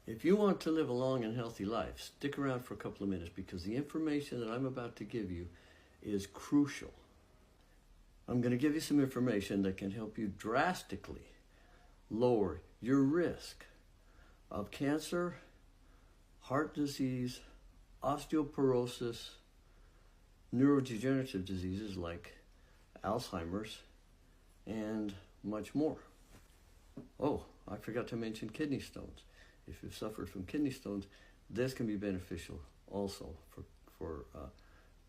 If you want to live a long and healthy life, stick around for a couple of minutes because the information that I'm about to give you is crucial. I'm going to give you some information that can help you drastically lower your risk of cancer, heart disease, osteoporosis, neurodegenerative diseases like Alzheimer's, and much more. Oh, I forgot to mention kidney stones. If you've suffered from kidney stones, this can be beneficial also for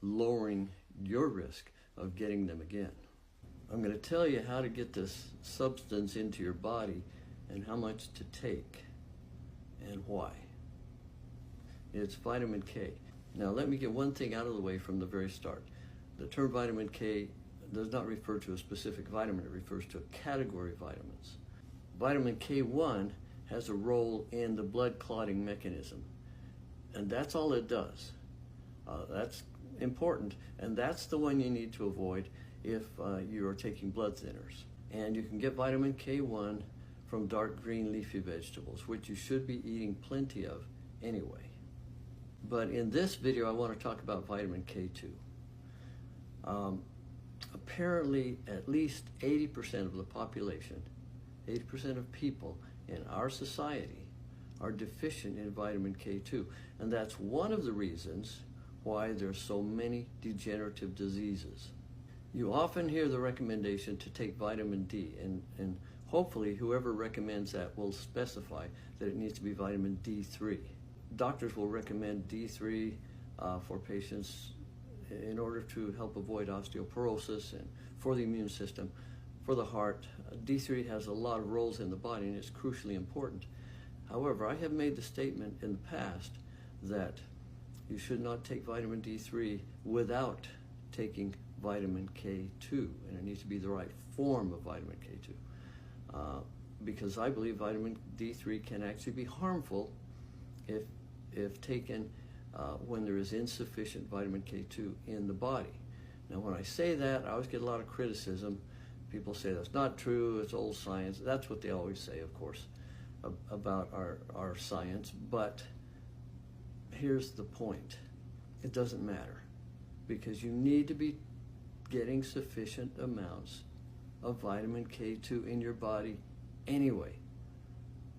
lowering your risk of getting them again. I'm going to tell you how to get this substance into your body and how much to take and why. It's vitamin K. Now let me get one thing out of the way from the very start. The term vitamin K does not refer to a specific vitamin, it refers to a category of vitamins. Vitamin K1 has a role in the blood clotting mechanism, and that's all it does. That's important, and that's the one you need to avoid if you are taking blood thinners. And you can get vitamin K1 from dark green leafy vegetables, which you should be eating plenty of anyway. But in this video, I want to talk about vitamin K2. Apparently, at least 80% of the population, 80% of people in our society are deficient in vitamin K2. And that's one of the reasons why there's so many degenerative diseases. You often hear the recommendation to take vitamin D, and hopefully whoever recommends that will specify that it needs to be vitamin D3. Doctors will recommend D3 for patients in order to help avoid osteoporosis and for the immune system. For the heart, D3 has a lot of roles in the body and it's crucially important. However, I have made the statement in the past that you should not take vitamin D3 without taking vitamin K2, and it needs to be the right form of vitamin K2. Because I believe vitamin D3 can actually be harmful if taken when there is insufficient vitamin K2 in the body. Now, when I say that, I always get a lot of criticism. People say that's not true, it's old science. That's what they always say, of course, about our science. But here's the point. It doesn't matter, because you need to be getting sufficient amounts of vitamin K2 in your body anyway.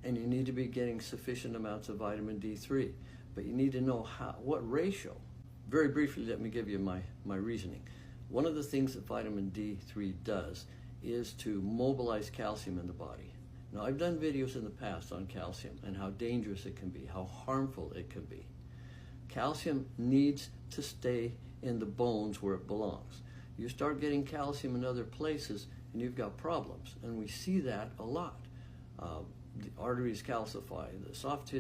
And you need to be getting sufficient amounts of vitamin D3. But you need to know what ratio. Very briefly, let me give you my reasoning. One of the things that vitamin D3 does is to mobilize calcium in the body. Now, I've done videos in the past on calcium and how dangerous it can be, how harmful it can be. Calcium needs to stay in the bones where it belongs. You start getting calcium in other places and you've got problems, and we see that a lot. The arteries calcify,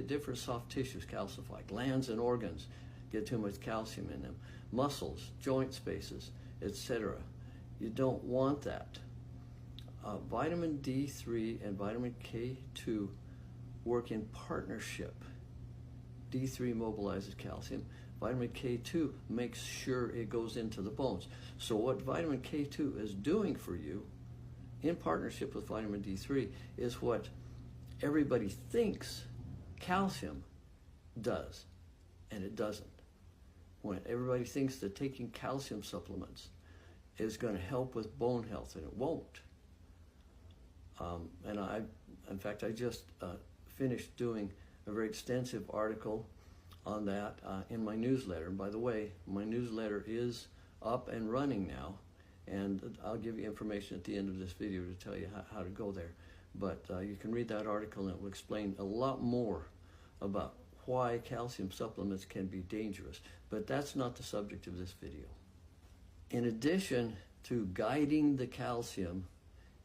different soft tissues calcify, glands and organs get too much calcium in them, muscles, joint spaces, etc. You don't want that. Vitamin D3 and vitamin K2 work in partnership. D3 mobilizes calcium. Vitamin K2 makes sure it goes into the bones. So what vitamin K2 is doing for you in partnership with vitamin D3 is what everybody thinks calcium does, and it doesn't. When everybody thinks that taking calcium supplements is going to help with bone health, and it won't. In fact, I just finished doing a very extensive article on that in my newsletter. And by the way, my newsletter is up and running now, and I'll give you information at the end of this video to tell you how to go there. But you can read that article, and it will explain a lot more about why calcium supplements can be dangerous. But that's not the subject of this video. In addition to guiding the calcium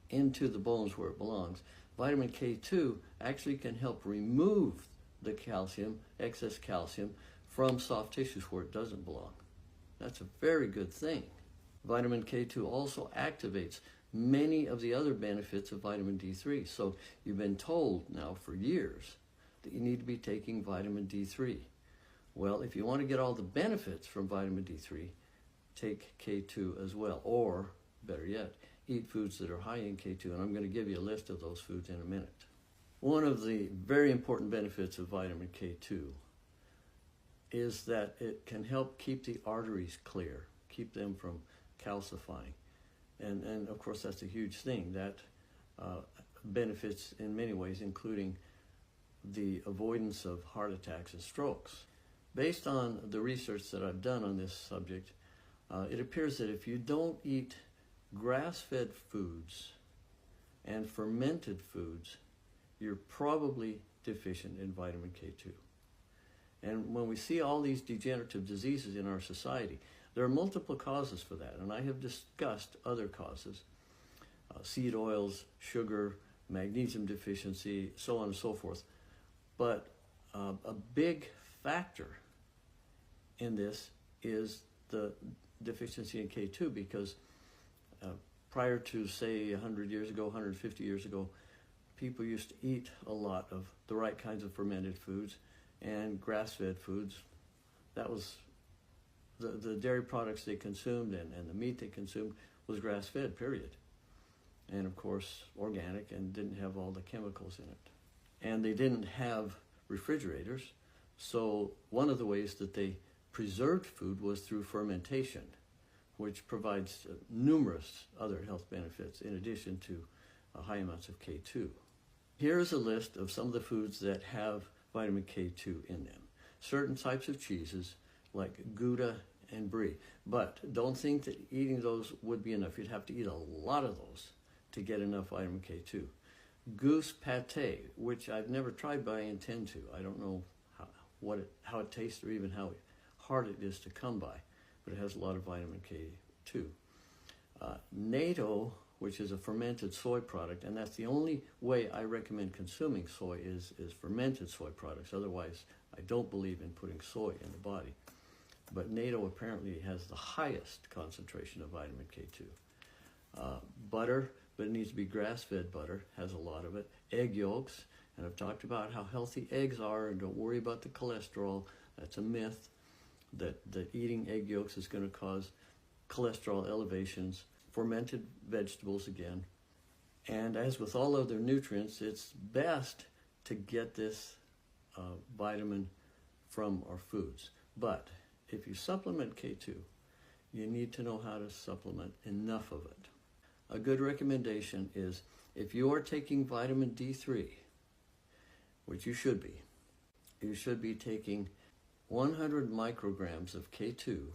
into the bones where it belongs, vitamin K2 actually can help remove the calcium, excess calcium, from soft tissues where it doesn't belong. That's a very good thing. Vitamin K2 also activates many of the other benefits of vitamin D3. So you've been told now for years that you need to be taking vitamin D3. Well, if you want to get all the benefits from vitamin D3, take K2 as well, or better yet, eat foods that are high in K2, and I'm going to give you a list of those foods in a minute. One of the very important benefits of vitamin K2 is that it can help keep the arteries clear, keep them from calcifying. And of course, that's a huge thing. That benefits in many ways, including the avoidance of heart attacks and strokes. Based on the research that I've done on this subject, it appears that if you don't eat grass-fed foods and fermented foods, you're probably deficient in vitamin K2. And when we see all these degenerative diseases in our society, there are multiple causes for that, and I have discussed other causes. Seed oils, sugar, magnesium deficiency, so on and so forth. But a big factor in this is the deficiency in K2, because prior to, say, 100 years ago, 150 years ago, people used to eat a lot of the right kinds of fermented foods and grass-fed foods. That was the dairy products they consumed, and the meat they consumed was grass-fed, period. And of course, organic, and didn't have all the chemicals in it. And they didn't have refrigerators, so one of the ways that they preserved food was through fermentation, which provides numerous other health benefits in addition to high amounts of K2. Here is a list of some of the foods that have vitamin K2 in them. Certain types of cheeses like Gouda and Brie, but don't think that eating those would be enough. You'd have to eat a lot of those to get enough vitamin K2. Goose pate, which I've never tried, but I intend to. I don't know how it tastes or even how hard it is to come by, but it has a lot of vitamin K2. Natto, which is a fermented soy product, and that's the only way I recommend consuming soy is fermented soy products. Otherwise, I don't believe in putting soy in the body. But natto apparently has the highest concentration of vitamin K2. Butter, but it needs to be grass-fed butter, has a lot of it. Egg yolks, and I've talked about how healthy eggs are, and don't worry about the cholesterol. That's a myth, that eating egg yolks is going to cause cholesterol elevations. Fermented vegetables again. And as with all other nutrients, it's best to get this vitamin from our foods. But if you supplement K2, you need to know how to supplement enough of it. A good recommendation is, if you are taking vitamin D3, which you should be taking 100 micrograms of K2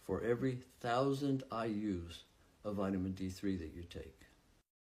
for every 1,000 IUs of vitamin D3 that you take.